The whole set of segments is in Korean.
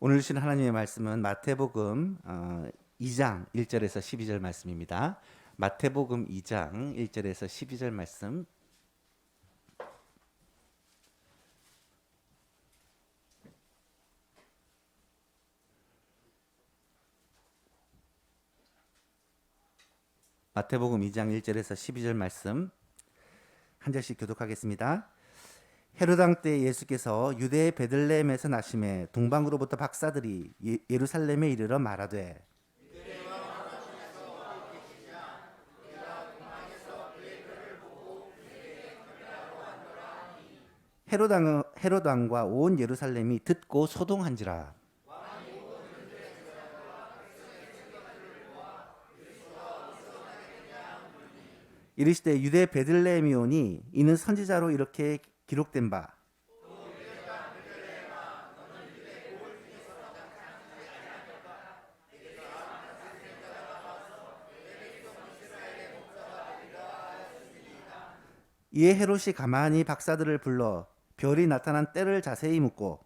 오늘 주신 하나님의 말씀은 마태복음 2장 1절에서 12절 말씀입니다. 마태복음 2장 1절에서 12절 말씀. 마태복음 2장 1절에서 12절 말씀 한 절씩 교독하겠습니다. 헤롯 왕 때 예수께서 유대의 베들레헴에서 나심에 동방으로부터 박사들이 예루살렘에 이르러 말하되 헤롯 왕과 온 예루살렘이 듣고 소동한지라. 이르시되 유대 베들레헴이 오니 이는 선지자로 이렇게 기록된 바 이에 헤롯이 가만히 박사들을 불러 별이 나타난 때를 자세히 묻고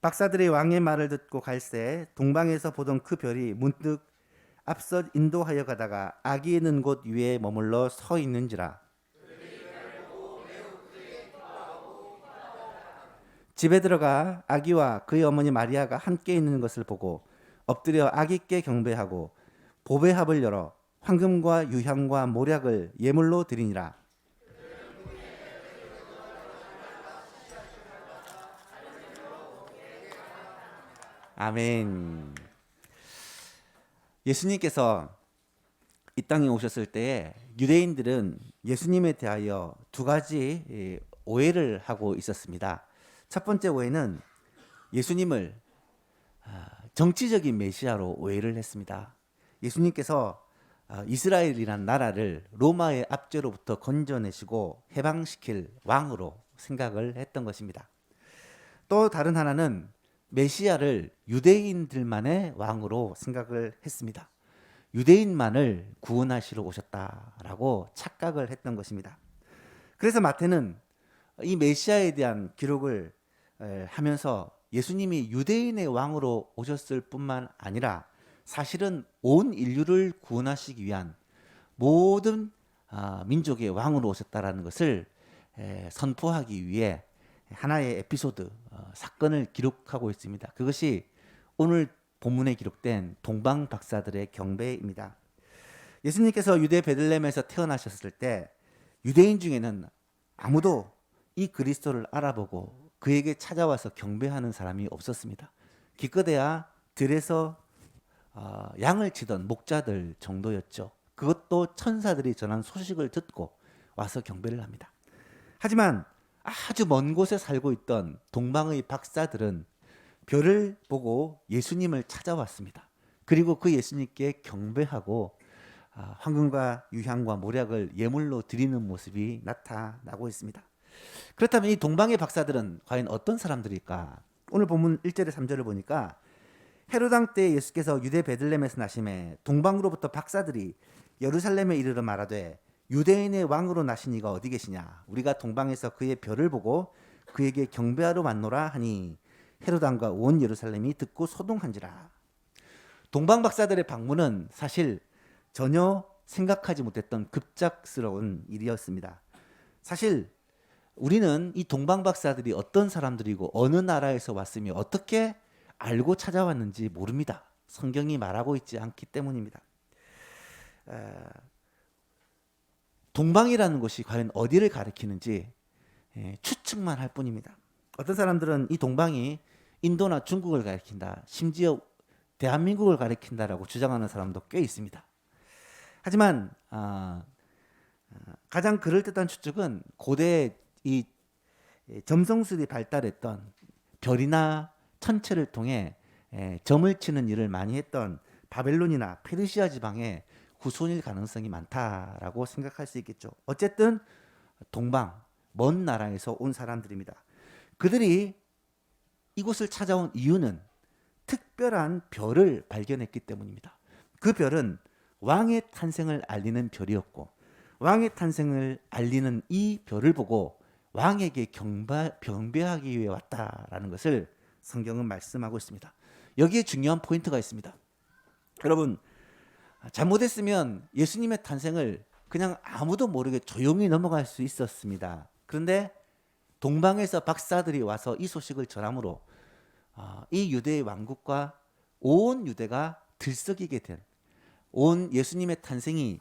박사들이 왕의 말을 듣고 갈새 동방에서 보던 그 별이 문득 앞서 인도하여 가다가 아기 있는 곳 위에 머물러 서 있는지라. 집에 들어가 아기와 그의 어머니 마리아가 함께 있는 것을 보고 엎드려 아기께 경배하고 보배합을 열어 황금과 유향과 모략을 예물로 드리니라. 아멘. 예수님께서 이 땅에 오셨을 때에 유대인들은 예수님에 대하여 두 가지 오해를 하고 있었습니다. 첫 번째 오해는 예수님을 정치적인 메시아로 오해를 했습니다. 예수님께서 이스라엘이란 나라를 로마의 압제로부터 건져내시고 해방시킬 왕으로 생각을 했던 것입니다. 또 다른 하나는 메시아를 유대인들만의 왕으로 생각을 했습니다. 유대인만을 구원하시러 오셨다라고 착각을 했던 것입니다. 그래서 마태는 이 메시아에 대한 기록을 하면서 예수님이 유대인의 왕으로 오셨을 뿐만 아니라 사실은 온 인류를 구원하시기 위한 모든 민족의 왕으로 오셨다라는 것을 선포하기 위해 하나의 에피소드, 사건을 기록하고 있습니다. 그것이 오늘 본문에 기록된 동방 박사들의 경배입니다. 예수님께서 유대 베들레헴에서 태어나셨을 때 유대인 중에는 아무도 이 그리스도를 알아보고 그에게 찾아와서 경배하는 사람이 없었습니다. 기껏해야 들에서 양을 치던 목자들 정도였죠. 그것도 천사들이 전한 소식을 듣고 와서 경배를 합니다. 하지만 아주 먼 곳에 살고 있던 동방의 박사들은 별을 보고 예수님을 찾아왔습니다. 그리고 그 예수님께 경배하고 황금과 유향과 모략을 예물로 드리는 모습이 나타나고 있습니다. 그렇다면 이 동방의 박사들은 과연 어떤 사람들일까? 오늘 본문 1절에 3절을 보니까 헤롯 왕 때 예수께서 유대 베들레헴에서 나심에 동방으로부터 박사들이 예루살렘에 이르러 말하되 유대인의 왕으로 나신 이가 어디 계시냐? 우리가 동방에서 그의 별을 보고 그에게 경배하러 왔노라 하니 헤롯 왕과 온 예루살렘이 듣고 소동한지라. 동방 박사들의 방문은 사실 전혀 생각하지 못했던 급작스러운 일이었습니다. 사실 우리는 이 동방 박사들이 어떤 사람들이고 어느 나라에서 왔으며 어떻게 알고 찾아왔는지 모릅니다. 성경이 말하고 있지 않기 때문입니다. 동방이라는 것이 과연 어디를 가리키는지 추측만 할 뿐입니다. 어떤 사람들은 이 동방이 인도나 중국을 가리킨다, 심지어 대한민국을 가리킨다라고 주장하는 사람도 꽤 있습니다. 하지만 가장 그럴듯한 추측은 고대 이 점성술이 발달했던 별이나 천체를 통해 점을 치는 일을 많이 했던 바벨론이나 페르시아 지방의 후손일 가능성이 많다라고 생각할 수 있겠죠. 어쨌든 동방, 먼 나라에서 온 사람들입니다. 그들이 이곳을 찾아온 이유는 특별한 별을 발견했기 때문입니다. 그 별은 왕의 탄생을 알리는 별이었고, 왕의 탄생을 알리는 이 별을 보고 왕에게 경배하기 위해 왔다라는 것을 성경은 말씀하고 있습니다. 여기에 중요한 포인트가 있습니다. 여러분, 잘못했으면 예수님의 탄생을 그냥 아무도 모르게 조용히 넘어갈 수 있었습니다. 그런데 동방에서 박사들이 와서 이 소식을 전함으로 이 유대의 왕국과 온 유대가 들썩이게 된, 온 예수님의 탄생이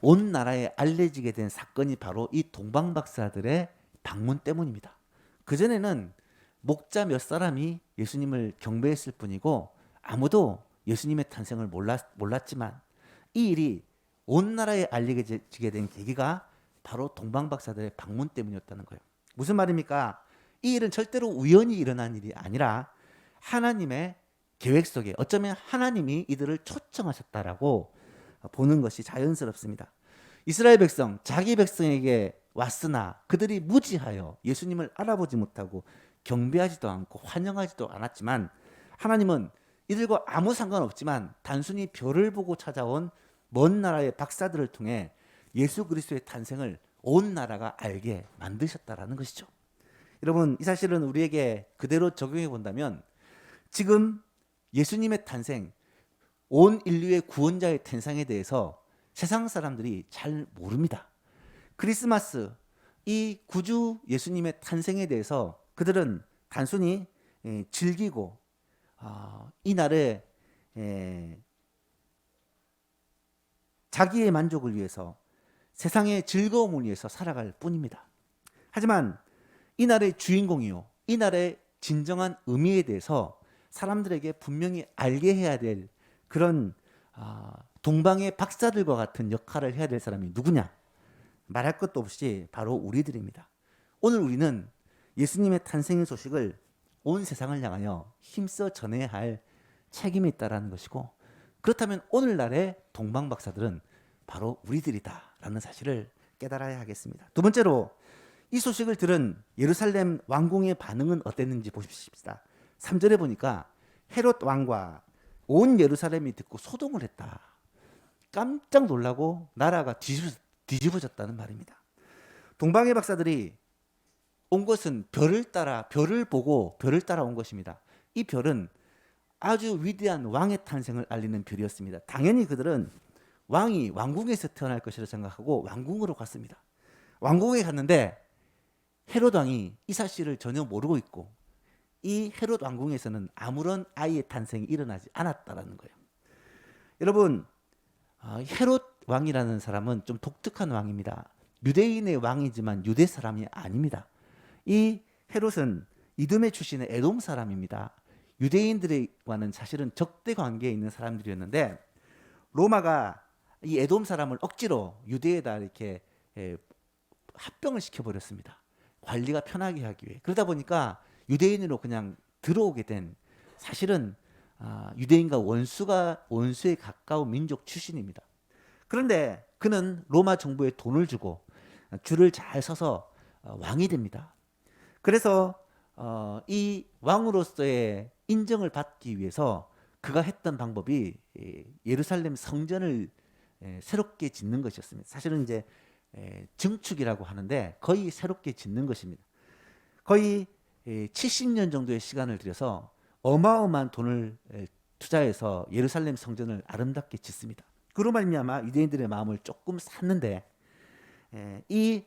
온 나라에 알려지게 된 사건이 바로 이 동방 박사들의 방문 때문입니다. 그전에는 목자 몇 사람이 예수님을 경배했을 뿐이고 아무도 예수님의 탄생을 몰랐지만, 이 일이 온 나라에 알려지게 된 계기가 바로 동방 박사들의 방문 때문이었다는 거예요. 무슨 말입니까? 이 일은 절대로 우연히 일어난 일이 아니라 하나님의 계획 속에, 어쩌면 하나님이 이들을 초청하셨다라고 보는 것이 자연스럽습니다. 이스라엘 백성, 자기 백성에게 왔으나 그들이 무지하여 예수님을 알아보지 못하고 경배하지도 않고 환영하지도 않았지만, 하나님은 이들과 아무 상관없지만 단순히 별을 보고 찾아온 먼 나라의 박사들을 통해 예수 그리스도의 탄생을 온 나라가 알게 만드셨다라는 것이죠. 여러분, 이 사실은 우리에게 그대로 적용해 본다면 지금 예수님의 탄생, 온 인류의 구원자의 탄생에 대해서 세상 사람들이 잘 모릅니다. 크리스마스, 이 구주 예수님의 탄생에 대해서 그들은 단순히 즐기고 이 날에 자기의 만족을 위해서, 세상의 즐거움을 위해서 살아갈 뿐입니다. 하지만 이 날의 주인공이요, 이 날의 진정한 의미에 대해서 사람들에게 분명히 알게 해야 될 그런 동방의 박사들과 같은 역할을 해야 될 사람이 누구냐? 말할 것도 없이 바로 우리들입니다. 오늘 우리는 예수님의 탄생의 소식을 온 세상을 향하여 힘써 전해야 할 책임이 있다라는 것이고, 그렇다면 오늘날의 동방 박사들은 바로 우리들이다라는 사실을 깨달아야 하겠습니다. 두 번째로, 이 소식을 들은 예루살렘 왕궁의 반응은 어땠는지 보십시다. 3절에 보니까 헤롯 왕과 온 예루살렘이 듣고 소동을 했다. 깜짝 놀라고 나라가 뒤집어졌다는 말입니다. 동방의 박사들이 온 것은 별을 보고 별을 따라 온 것입니다. 이 별은 아주 위대한 왕의 탄생을 알리는 별이었습니다. 당연히 그들은 왕이 왕궁에서 태어날 것이라 생각하고 왕궁으로 갔습니다. 왕궁에 갔는데 헤롯 왕이 이 사실을 전혀 모르고 있고, 이 헤롯 왕궁에서는 아무런 아이의 탄생이 일어나지 않았다라는 거예요. 여러분, 헤롯 왕이라는 사람은 좀 독특한 왕입니다. 유대인의 왕이지만 유대 사람이 아닙니다. 이 헤롯은 이두메 출신의 에돔 사람입니다. 유대인들과는 사실은 적대 관계에 있는 사람들이었는데, 로마가 이 에돔 사람을 억지로 유대에다 이렇게 합병을 시켜버렸습니다. 관리가 편하게 하기 위해. 그러다 보니까 유대인으로 그냥 들어오게 된, 사실은 유대인과 원수에 가까운 민족 출신입니다. 그런데 그는 로마 정부에 돈을 주고 줄을 잘 서서 왕이 됩니다. 그래서 이 왕으로서의 인정을 받기 위해서 그가 했던 방법이 예루살렘 성전을 새롭게 짓는 것이었습니다. 사실은 이제 증축이라고 하는데 거의 새롭게 짓는 것입니다. 거의 70년 정도의 시간을 들여서 어마어마한 돈을 투자해서 예루살렘 성전을 아름답게 짓습니다. 그로 말미암아 유대인들의 마음을 조금 샀는데, 이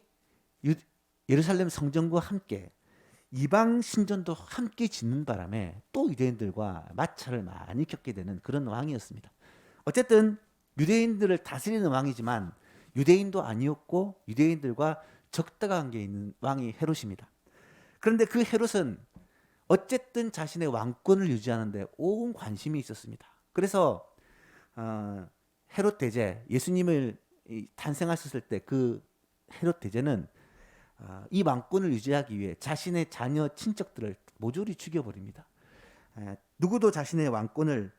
예루살렘 성전과 함께 이방 신전도 함께 짓는 바람에 또 유대인들과 마찰을 많이 겪게 되는 그런 왕이었습니다. 어쨌든 유대인들을 다스리는 왕이지만 유대인도 아니었고 유대인들과 적대 관계에 있는 왕이 헤롯입니다. 그런데 그 헤롯은 어쨌든 자신의 왕권을 유지하는데 온 관심이 있었습니다. 그래서 헤롯 대제, 예수님을 탄생하셨을 때 그 헤롯 대제는 이 왕권을 유지하기 위해 자신의 자녀 친척들을 모조리 죽여버립니다. 누구도 자신의 왕권을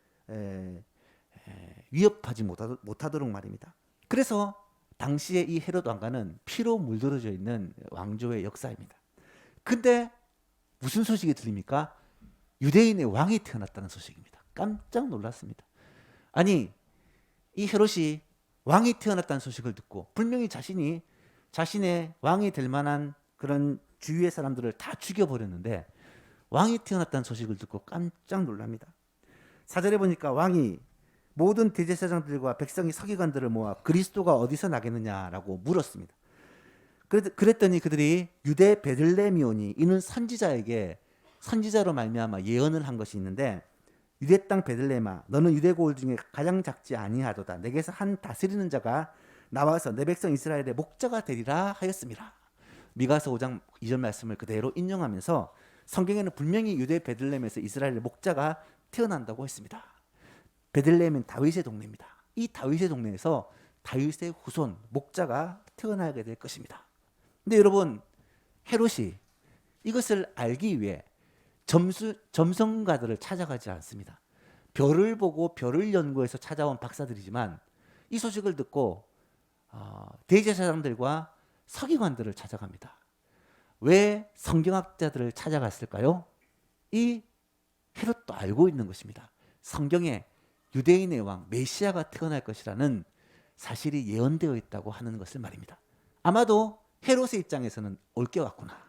위협하지 못하도록 말입니다. 그래서 당시에 이 헤롯 왕가는 피로 물들어져 있는 왕조의 역사입니다. 근데 무슨 소식이 들립니까? 유대인의 왕이 태어났다는 소식입니다. 깜짝 놀랐습니다. 아니, 이 헤롯이 왕이 태어났다는 소식을 듣고 분명히 자신의 왕이 될 만한 그런 주위의 사람들을 다 죽여버렸는데 왕이 태어났다는 소식을 듣고 깜짝 놀랍니다. 4절에 보니까 왕이 모든 대제사장들과 백성이 서기관들을 모아 그리스도가 어디서 나겠느냐라고 물었습니다. 그랬더니 그들이 유대 베들레헴이오니 이는 선지자로 말미암아 예언을 한 것이 있는데 유대 땅 베들레헴아 너는 유대 고을 중에 가장 작지 아니하도다. 내게서 한 다스리는 자가 나와서 내 백성 이스라엘의 목자가 되리라 하였습니다. 미가서 5장 2절 말씀을 그대로 인용하면서 성경에는 분명히 유대 베들레헴에서 이스라엘의 목자가 태어난다고 했습니다. 베들레헴은 다윗의 동네입니다. 이 다윗의 동네에서 다윗의 후손 목자가 태어나게 될 것입니다. 근데 여러분, 헤롯이 이것을 알기 위해 점성가들을 찾아가지 않습니다. 별을 보고 별을 연구해서 찾아온 박사들이지만 이 소식을 듣고 대제사장들과 서기관들을 찾아갑니다. 왜 성경학자들을 찾아갔을까요? 이 헤롯도 알고 있는 것입니다. 성경에 유대인의 왕 메시아가 태어날 것이라는 사실이 예언되어 있다고 하는 것을 말입니다. 아마도 헤롯의 입장에서는 올게 왔구나.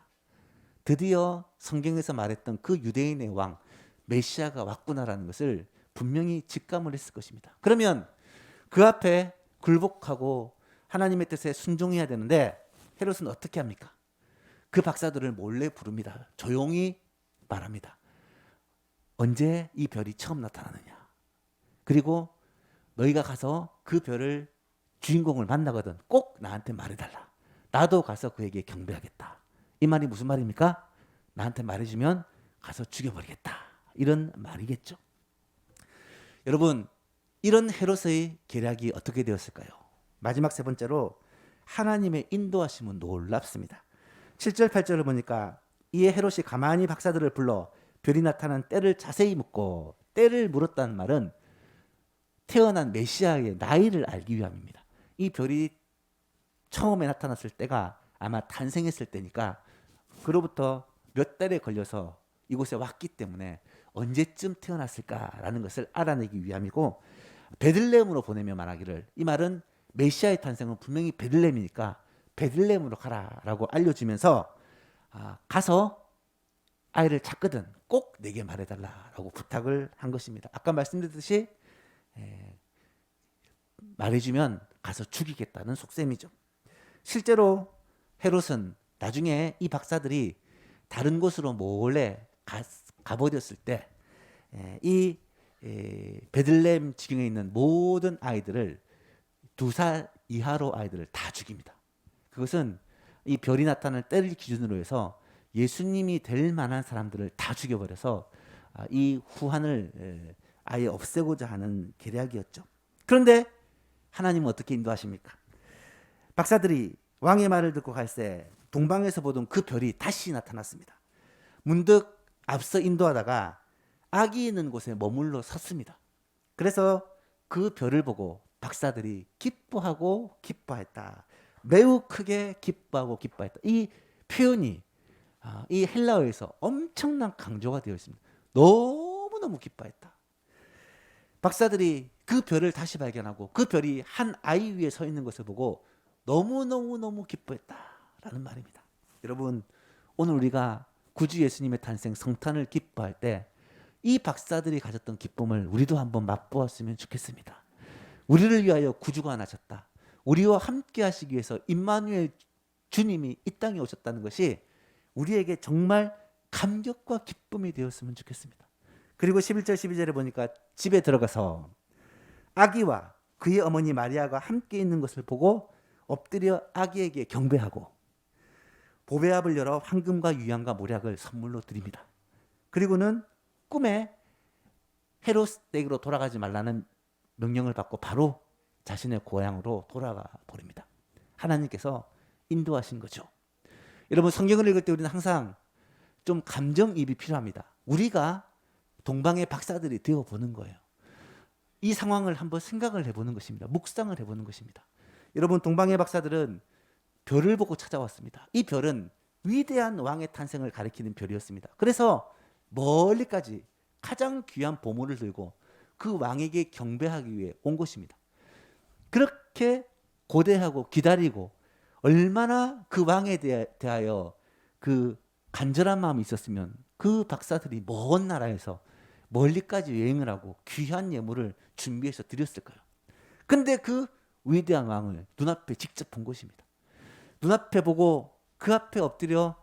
드디어 성경에서 말했던 그 유대인의 왕 메시아가 왔구나라는 것을 분명히 직감을 했을 것입니다. 그러면 그 앞에 굴복하고 하나님의 뜻에 순종해야 되는데 헤롯은 어떻게 합니까? 그 박사들을 몰래 부릅니다. 조용히 말합니다. 언제 이 별이 처음 나타나느냐? 그리고 너희가 가서 그 별을 주인공을 만나거든 꼭 나한테 말해달라. 나도 가서 그에게 경배하겠다. 이 말이 무슨 말입니까? 나한테 말해주면 가서 죽여버리겠다. 이런 말이겠죠. 여러분, 이런 헤롯의 계략이 어떻게 되었을까요? 마지막 세 번째로 하나님의 인도하심은 놀랍습니다. 7절 8절을 보니까 이에 헤롯이 가만히 박사들을 불러 별이 나타난 때를 자세히 묻고, 때를 물었다는 말은 태어난 메시아의 나이를 알기 위함입니다. 이 별이 처음에 나타났을 때가 아마 탄생했을 때니까 그로부터 몇 달에 걸려서 이곳에 왔기 때문에 언제쯤 태어났을까라는 것을 알아내기 위함이고, 베들레헴으로 보내며 말하기를, 이 말은 메시아의 탄생은 분명히 베들레헴이니까 베들레헴으로 가라라고 알려주면서 가서 아이를 찾거든 꼭 내게 말해달라라고 부탁을 한 것입니다. 아까 말씀드렸듯이 말해주면 가서 죽이겠다는 속셈이죠. 실제로 헤롯은 나중에 이 박사들이 다른 곳으로 몰래 가버렸을 때 이 베들레헴 지경에 있는 모든 아이들을 2살 이하로 아이들을 다 죽입니다. 그것은 이 별이 나타날 때를 기준으로 해서 예수님이 될 만한 사람들을 다 죽여버려서 이 후한을 아예 없애고자 하는 계략이었죠. 그런데 하나님은 어떻게 인도하십니까? 박사들이 왕의 말을 듣고 갈새 동방에서 보던 그 별이 다시 나타났습니다. 문득 앞서 인도하다가 악이 있는 곳에 머물러 섰습니다. 그래서 그 별을 보고 박사들이 기뻐했다. 매우 크게 기뻐하고 기뻐했다. 이 표현이 이 헬라어에서 엄청난 강조가 되어 있습니다. 너무너무 기뻐했다. 박사들이 그 별을 다시 발견하고 그 별이 한 아이 위에 서 있는 것을 보고 너무너무 기뻐했다라는 말입니다. 여러분, 오늘 우리가 구주 예수님의 탄생 성탄을 기뻐할 때 이 박사들이 가졌던 기쁨을 우리도 한번 맛보았으면 좋겠습니다. 우리를 위하여 구주가 나셨다. 우리와 함께 하시기 위해서 임마누엘 주님이 이 땅에 오셨다는 것이 우리에게 정말 감격과 기쁨이 되었으면 좋겠습니다. 그리고 11절 12절에 보니까 집에 들어가서 아기와 그의 어머니 마리아가 함께 있는 것을 보고 엎드려 아기에게 경배하고 보배압을 열어 황금과 유향과 모략을 선물로 드립니다. 그리고는 꿈에 헤롯 댁으로 돌아가지 말라는 명령을 받고 바로 자신의 고향으로 돌아가 버립니다. 하나님께서 인도하신 거죠. 여러분, 성경을 읽을 때 우리는 항상 좀 감정이입이 필요합니다. 우리가 동방의 박사들이 되어보는 거예요. 이 상황을 한번 생각을 해보는 것입니다. 묵상을 해보는 것입니다. 여러분, 동방의 박사들은 별을 보고 찾아왔습니다. 이 별은 위대한 왕의 탄생을 가리키는 별이었습니다. 그래서 멀리까지 가장 귀한 보물을 들고 그 왕에게 경배하기 위해 온 것입니다. 그렇게 고대하고 기다리고 얼마나 그 왕에 대하여 그 간절한 마음이 있었으면 그 박사들이 먼 나라에서 멀리까지 여행을 하고 귀한 예물을 준비해서 드렸을까요? 근데 그 위대한 왕을 눈앞에 직접 본 것입니다. 눈앞에 보고 그 앞에 엎드려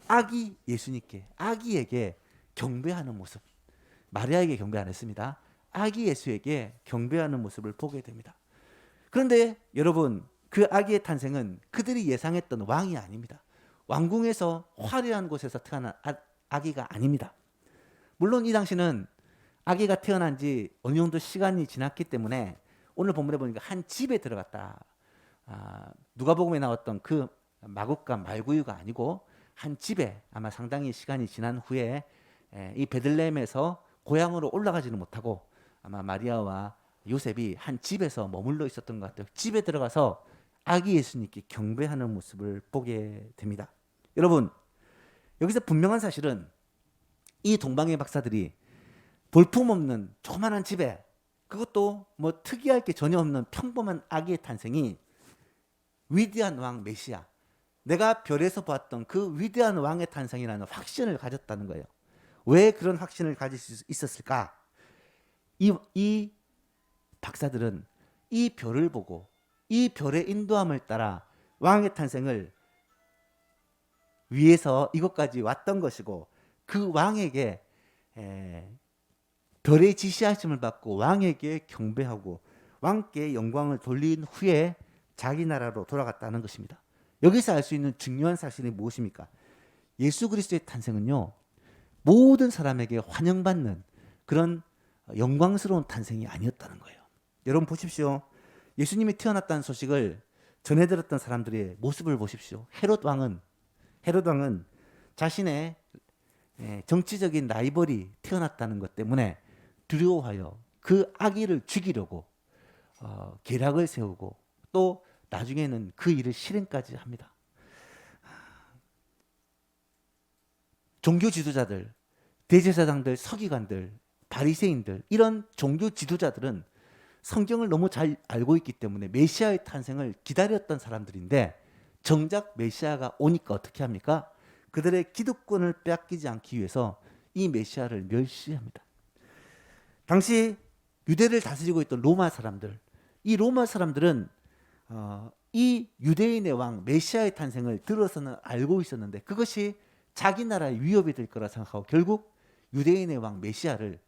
아기 예수님께, 아기에게 경배하는 모습. 마리아에게 경배 안 했습니다. 아기 예수에게 경배하는 모습을 보게 됩니다. 그런데 여러분, 그 아기의 탄생은 그들이 예상했던 왕이 아닙니다. 왕궁에서 화려한 곳에서 태어난 아기가 아닙니다. 물론 이 당시는 아기가 태어난 지 어느 정도 시간이 지났기 때문에 오늘 본문에 보니까 한 집에 들어갔다. 누가복음에 나왔던 그 마국과 말구유가 아니고 한 집에 아마 상당히 시간이 지난 후에 이 베들레헴에서 고향으로 올라가지는 못하고 아마 마리아와 요셉이 한 집에서 머물러 있었던 것 같아요. 집에 들어가서 아기 예수님께 경배하는 모습을 보게 됩니다. 여러분, 여기서 분명한 사실은 이 동방의 박사들이 볼품없는 조그만한 집에, 그것도 뭐 특이할 게 전혀 없는 평범한 아기의 탄생이 위대한 왕 메시아, 내가 별에서 보았던 그 위대한 왕의 탄생이라는 확신을 가졌다는 거예요. 왜 그런 확신을 가질 수 있었을까? 이 박사들은 이 별을 보고 이 별의 인도함을 따라 왕의 탄생을 위해서 이것까지 왔던 것이고, 그 왕에게 별의 지시하심을 받고 왕에게 경배하고 왕께 영광을 돌린 후에 자기 나라로 돌아갔다는 것입니다. 여기서 알 수 있는 중요한 사실이 무엇입니까? 예수 그리스도의 탄생은요, 모든 사람에게 환영받는 그런 영광스러운 탄생이 아니었다는 거예요. 여러분 보십시오. 예수님이 태어났다는 소식을 전해 들었던 사람들의 모습을 보십시오. 헤롯 왕은 자신의 정치적인 라이벌이 태어났다는 것 때문에 두려워하여 그 아기를 죽이려고 계략을 세우고 또 나중에는 그 일을 실행까지 합니다. 종교 지도자들, 대제사장들, 서기관들, 바리새인들, 이런 종교 지도자들은 성경을 너무 잘 알고 있기 때문에 메시아의 탄생을 기다렸던 사람들인데, 정작 메시아가 오니까 어떻게 합니까? 그들의 기득권을 빼앗기지 않기 위해서 이 메시아를 멸시합니다. 당시 유대를 다스리고 있던 로마 사람들, 이 로마 사람들은 이 유대인의 왕 메시아의 탄생을 들어서는 알고 있었는데 그것이 자기 나라의 위협이 될 거라 생각하고 결국 유대인의 왕 메시아를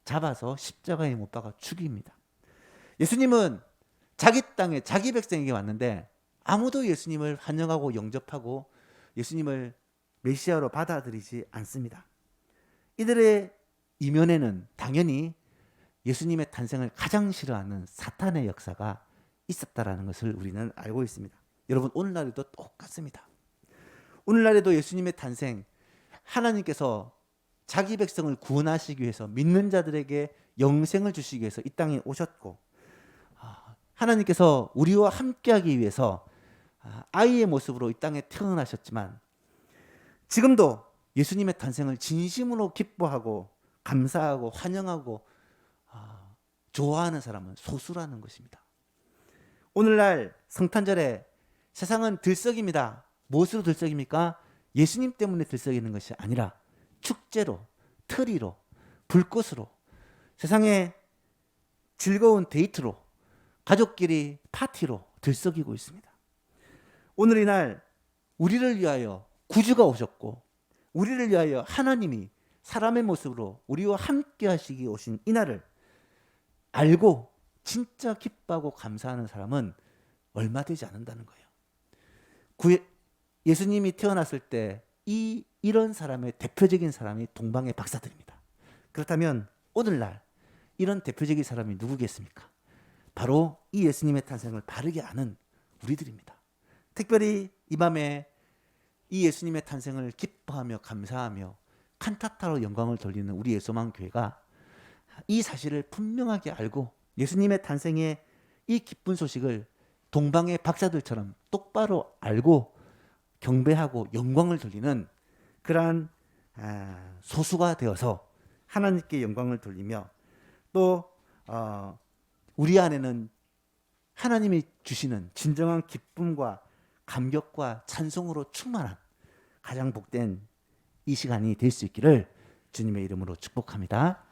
잡아서 십자가에 못 박아 죽입니다. 예수님은 자기 땅에 자기 백성에게 왔는데 아무도 예수님을 환영하고 영접하고 예수님을 메시아로 받아들이지 않습니다. 이들의 이면에는 당연히 예수님의 탄생을 가장 싫어하는 사탄의 역사가 있었다라는 것을 우리는 알고 있습니다. 여러분, 오늘날에도 똑같습니다. 오늘날에도 예수님의 탄생, 하나님께서 자기 백성을 구원하시기 위해서 믿는 자들에게 영생을 주시기 위해서 이 땅에 오셨고, 하나님께서 우리와 함께하기 위해서 아이의 모습으로 이 땅에 태어나셨지만 지금도 예수님의 탄생을 진심으로 기뻐하고 감사하고 환영하고 좋아하는 사람은 소수라는 것입니다. 오늘날 성탄절에 세상은 들썩입니다. 무엇으로 들썩입니까? 예수님 때문에 들썩이는 것이 아니라 축제로, 트리로, 불꽃으로, 세상의 즐거운 데이트로, 가족끼리 파티로 들썩이고 있습니다. 오늘 이날 우리를 위하여 구주가 오셨고 우리를 위하여 하나님이 사람의 모습으로 우리와 함께 하시기 오신 이날을 알고 진짜 기뻐하고 감사하는 사람은 얼마 되지 않는다는 거예요. 예수님이 태어났을 때 이런 사람의 대표적인 사람이 동방의 박사들입니다. 그렇다면 오늘날 이런 대표적인 사람이 누구겠습니까? 바로 이 예수님의 탄생을 바르게 아는 우리들입니다. 특별히 이 밤에 이 예수님의 탄생을 기뻐하며 감사하며 칸타타로 영광을 돌리는 우리 예수만교회가 이 사실을 분명하게 알고 예수님의 탄생의 이 기쁜 소식을 동방의 박사들처럼 똑바로 알고 경배하고 영광을 돌리는 그러한 소수가 되어서 하나님께 영광을 돌리며 또 우리 안에는 하나님이 주시는 진정한 기쁨과 감격과 찬송으로 충만한 가장 복된 이 시간이 될 수 있기를 주님의 이름으로 축복합니다.